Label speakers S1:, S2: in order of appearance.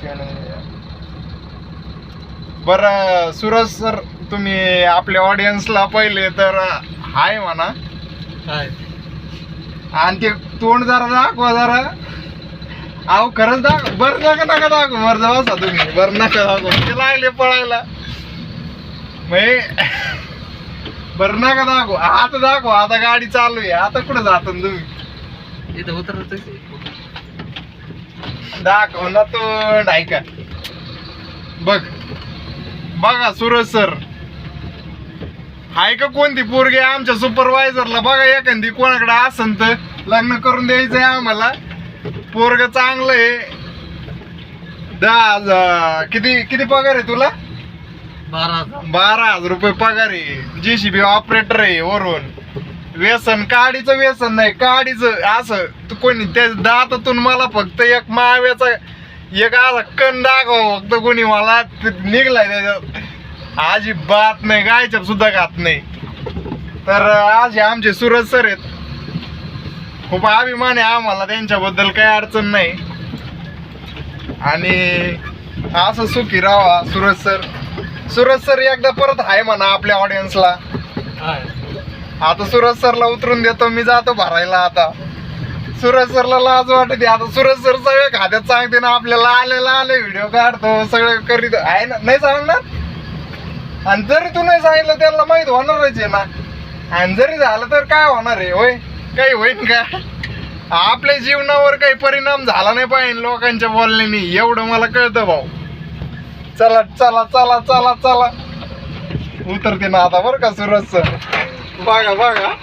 S1: त्याच्याशिवाय नाही. बरं सूरज सर, तुम्ही आपल्या ऑडियन्सला पहिले तर हाय म्हणा. आणि ते तोंड जरा दाखवा जरा. अहो खरंच दाखव. बरं नका दाखव. बरं जावा तुम्ही. बरं नका दाखव. ते लागले पळायला. बरं नका दाखव. आता दाखव. आता गाडी चालू आहे. आता कुठं जाता तुम्ही?
S2: इथं उतरत
S1: दाखव ना तोंड. ऐका बघा सूरज सर, हाय का कोणती पोरगी आमच्या सुपरवायझरला बघा एखादी कोणाकडे असन तर लग्न करून द्यायचंय आम्हाला. पोरग चांगलं आहे. 10,000 किती पगार आहे तुला? 12,000 रुपये पगार आहे. JCB ऑपरेटर आहे वरून. व्यसन काडीचं व्यसन नाही. काडीचं असं तू कोणी त्या दातातून मला फक्त एक माव्याचा एक असा कण दाखव फक्त कोणी. मला निघलाय त्याच्यात अजिबात नाही. गायच्या सुद्धा घात नाही. तर आज आमचे सूरज सर आहेत. खूप अभिमान आहे आम्हाला त्यांच्याबद्दल. काही अडचण नाही. आणि असं सुखी राहा सूरज सर. सूरज सर एकदा परत हाय म्हणा आपल्या ऑडियन्सला. आता सूरज सरला उतरून देतो. मी जातो भरायला आता. सूरज सरला लाज वाटते. आता सूरज सर सगळे खात्यात सांगते ना आपल्याला. आले व्हिडिओ काढतो सगळं करीत आहे ना. नाही सांगणार. आणि जरी तू नाही सांगितलं त्यांना माहित होणारच आहे ना. आणि जरी झालं तर काय होणार आहे? होय काही होईन का? आपल्या जीवनावर काही परिणाम झाला नाही पाहिजे लोकांच्या बोलण्याने. एवढं मला कळतं भाऊ. चला चला चला चला चला. उतरते ना आता बरं का सूरज सर. बघा